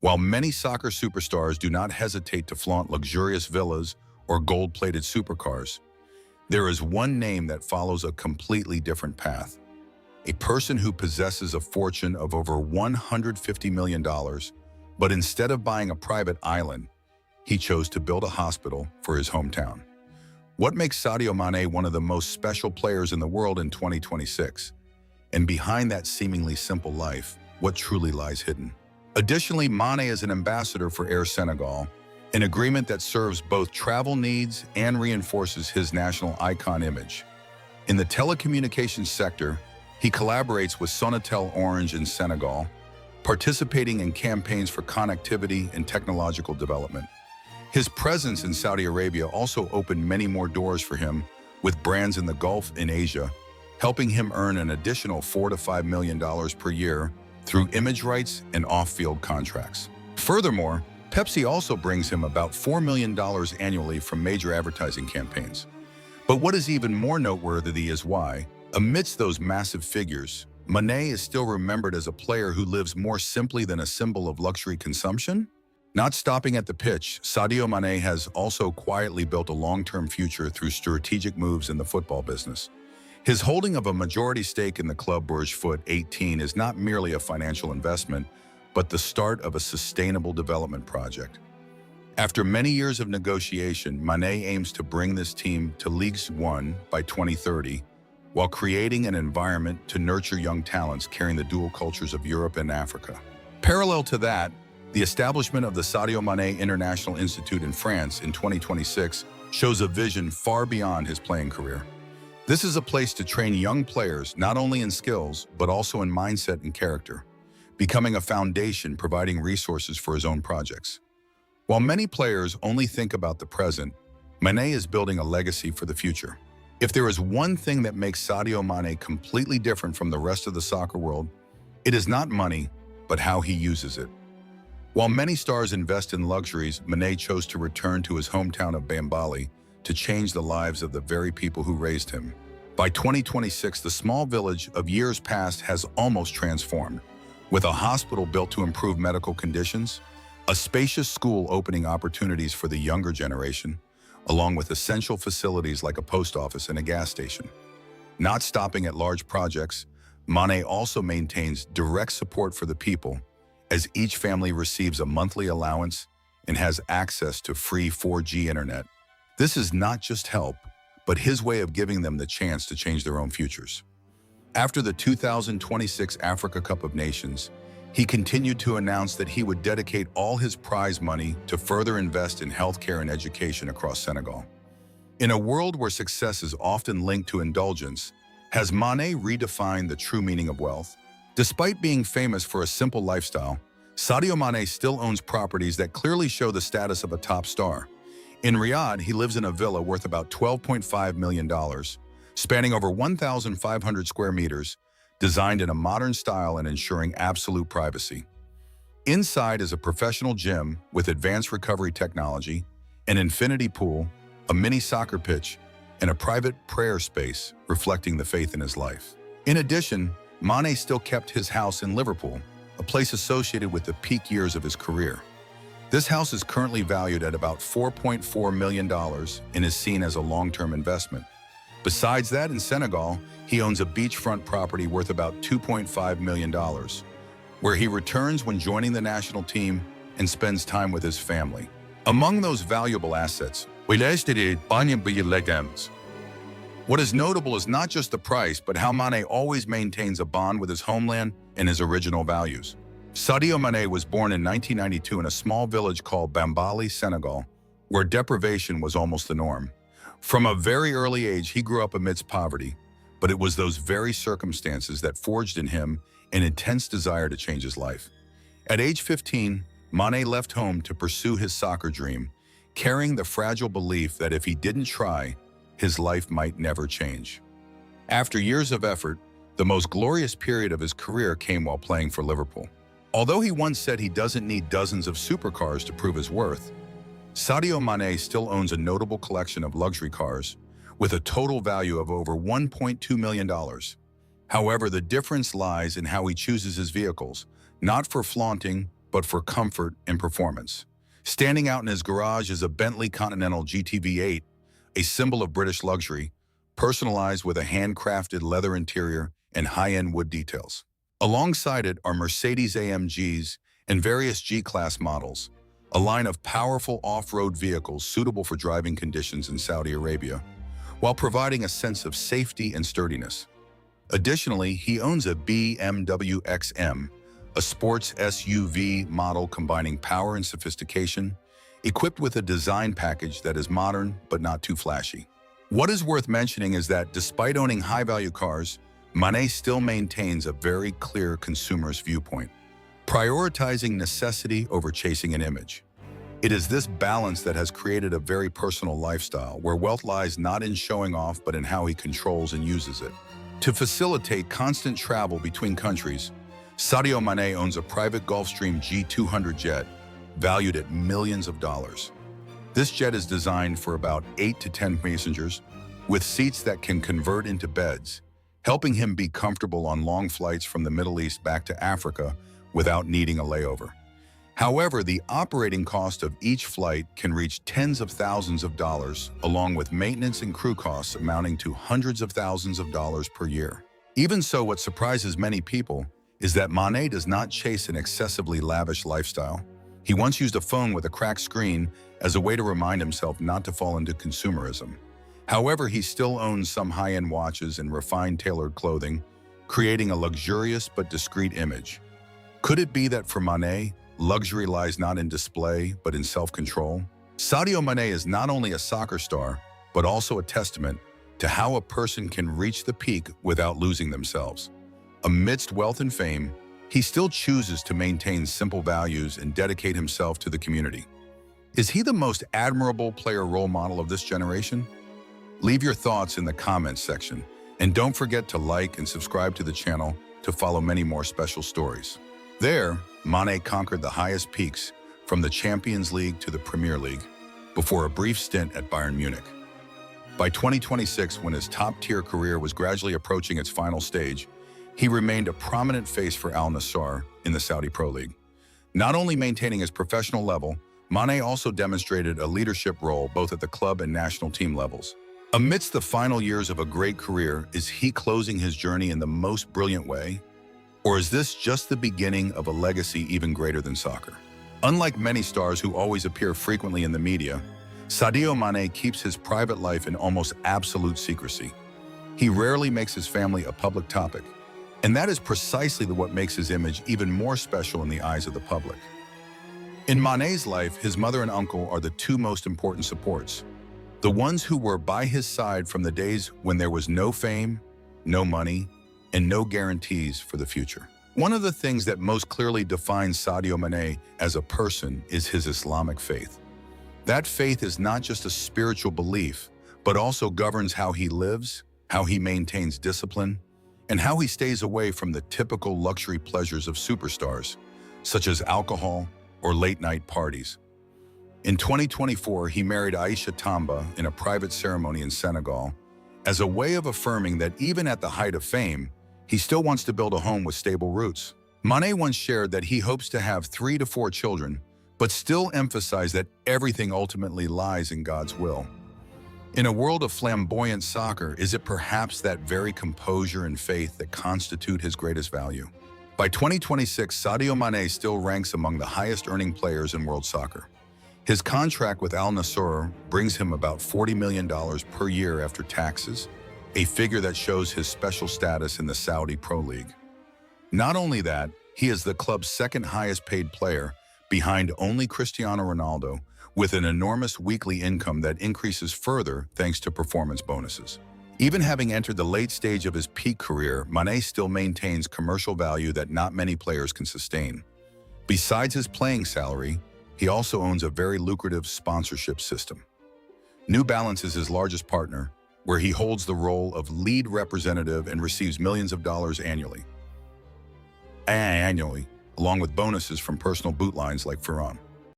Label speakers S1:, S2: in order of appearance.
S1: While many soccer superstars do not hesitate to flaunt luxurious villas or gold-plated supercars, there is one name that follows a completely different path. A person who possesses a fortune of over $150 million, but instead of buying a private island, he chose to build a hospital for his hometown. What makes Sadio Mané one of the most special players in the world in 2026? And behind that seemingly simple life, what truly lies hidden? Additionally, Mané is an ambassador for Air Senegal, an agreement that serves both travel needs and reinforces his national icon image. In the telecommunications sector, he collaborates with Sonatel Orange in Senegal, participating in campaigns for connectivity and technological development. His presence in Saudi Arabia also opened many more doors for him, with brands in the Gulf and Asia, helping him earn an additional $4 to $5 million per year through image rights and off-field contracts. Furthermore, Pepsi also brings him about $4 million annually from major advertising campaigns. But what is even more noteworthy is why, amidst those massive figures, Mané is still remembered as a player who lives more simply than a symbol of luxury consumption. Not stopping at the pitch, Sadio Mané has also quietly built a long-term future through strategic moves in the football business. His holding of a majority stake in the club Burj Foot 18 is not merely a financial investment, but the start of a sustainable development project. After many years of negotiation, Mané aims to bring this team to Ligue 1 by 2030, while creating an environment to nurture young talents carrying the dual cultures of Europe and Africa. Parallel to that, the establishment of the Sadio Mané International Institute in France in 2026 shows a vision far beyond his playing career. This is a place to train young players not only in skills, but also in mindset and character, becoming a foundation providing resources for his own projects. While many players only think about the present, Mané is building a legacy for the future. If there is one thing that makes Sadio Mané completely different from the rest of the soccer world, it is not money, but how he uses it. While many stars invest in luxuries, Mané chose to return to his hometown of Bambali to change the lives of the very people who raised him. By 2026, the small village of years past has almost transformed, with a hospital built to improve medical conditions, a spacious school opening opportunities for the younger generation, along with essential facilities like a post office and a gas station. Not stopping at large projects, Mané also maintains direct support for the people, as each family receives a monthly allowance and has access to free 4G internet. This is not just help, but his way of giving them the chance to change their own futures. After the 2026 Africa Cup of Nations, he continued to announce that he would dedicate all his prize money to further invest in healthcare and education across Senegal. In a world where success is often linked to indulgence, has Mané redefined the true meaning of wealth? Despite being famous for a simple lifestyle, Sadio Mané still owns properties that clearly show the status of a top star. In Riyadh, he lives in a villa worth about $12.5 million, spanning over 1,500 square meters, designed in a modern style and ensuring absolute privacy. Inside is a professional gym with advanced recovery technology, an infinity pool, a mini soccer pitch, and a private prayer space reflecting the faith in his life. In addition, Mané still kept his house in Liverpool, a place associated with the peak years of his career. This house is currently valued at about $4.4 million and is seen as a long-term investment. Besides that, in Senegal, he owns a beachfront property worth about $2.5 million, where he returns when joining the national team and spends time with his family. Among those valuable assets, what is notable is not just the price, but how Mané always maintains a bond with his homeland and his original values. Sadio Mané was born in 1992 in a small village called Bambali, Senegal, where deprivation was almost the norm. From a very early age, he grew up amidst poverty, but it was those very circumstances that forged in him an intense desire to change his life. At age 15, Mané left home to pursue his soccer dream, carrying the fragile belief that if he didn't try, his life might never change. After years of effort, the most glorious period of his career came while playing for Liverpool. Although he once said he doesn't need dozens of supercars to prove his worth, Sadio Mané still owns a notable collection of luxury cars with a total value of over $1.2 million. However, the difference lies in how he chooses his vehicles, not for flaunting, but for comfort and performance. Standing out in his garage is a Bentley Continental GT-V8, a symbol of British luxury, personalized with a handcrafted leather interior and high-end wood details. Alongside it are Mercedes AMGs and various G-Class models, a line of powerful off-road vehicles suitable for driving conditions in Saudi Arabia, while providing a sense of safety and sturdiness. Additionally, he owns a BMW XM, a sports SUV model combining power and sophistication, equipped with a design package that is modern but not too flashy. What is worth mentioning is that despite owning high-value cars, Mané still maintains a very clear consumer's viewpoint, prioritizing necessity over chasing an image. It is this balance that has created a very personal lifestyle where wealth lies not in showing off but in how he controls and uses it. To facilitate constant travel between countries, Sadio Mané owns a private Gulfstream G200 jet valued at millions of dollars. This jet is designed for about 8 to 10 passengers with seats that can convert into beds, helping him be comfortable on long flights from the Middle East back to Africa without needing a layover. However, the operating cost of each flight can reach tens of thousands of dollars, along with maintenance and crew costs amounting to hundreds of thousands of dollars per year. Even so, what surprises many people is that Mané does not chase an excessively lavish lifestyle. He once used a phone with a cracked screen as a way to remind himself not to fall into consumerism. However, he still owns some high-end watches and refined tailored clothing, creating a luxurious but discreet image. Could it be that for Mané, luxury lies not in display but in self-control? Sadio Mané is not only a soccer star, but also a testament to how a person can reach the peak without losing themselves. Amidst wealth and fame, he still chooses to maintain simple values and dedicate himself to the community. Is he the most admirable player role model of this generation? Leave your thoughts in the comments section, and don't forget to like and subscribe to the channel to follow many more special stories. There, Mané conquered the highest peaks, from the Champions League to the Premier League, before a brief stint at Bayern Munich. By 2026, when his top-tier career was gradually approaching its final stage, he remained a prominent face for Al Nassr in the Saudi Pro League. Not only maintaining his professional level, Mané also demonstrated a leadership role both at the club and national team levels. Amidst the final years of a great career, is he closing his journey in the most brilliant way? Or is this just the beginning of a legacy even greater than soccer? Unlike many stars who always appear frequently in the media, Sadio Mané keeps his private life in almost absolute secrecy. He rarely makes his family a public topic, and that is precisely what makes his image even more special in the eyes of the public. In Mané's life, his mother and uncle are the two most important supports, the ones who were by his side from the days when there was no fame, no money, and no guarantees for the future. One of the things that most clearly defines Sadio Mané as a person is his Islamic faith. That faith is not just a spiritual belief, but also governs how he lives, how he maintains discipline, and how he stays away from the typical luxury pleasures of superstars, such as alcohol or late-night parties. In 2024, he married Aisha Tamba in a private ceremony in Senegal, as a way of affirming that even at the height of fame, he still wants to build a home with stable roots. Mané once shared that he hopes to have 3 to 4 children, but still emphasized that everything ultimately lies in God's will. In a world of flamboyant soccer, is it perhaps that very composure and faith that constitute his greatest value? By 2026, Sadio Mané still ranks among the highest-earning players in world soccer. His contract with Al Nassr brings him about $40 million per year after taxes, a figure that shows his special status in the Saudi Pro League. Not only that, he is the club's second highest paid player, behind only Cristiano Ronaldo, with an enormous weekly income that increases further thanks to performance bonuses. Even having entered the late stage of his peak career, Mané still maintains commercial value that not many players can sustain. Besides his playing salary, he also owns a very lucrative sponsorship system. New Balance is his largest partner, where he holds the role of lead representative and receives millions of dollars annually, along with bonuses from personal boot lines like Ferran.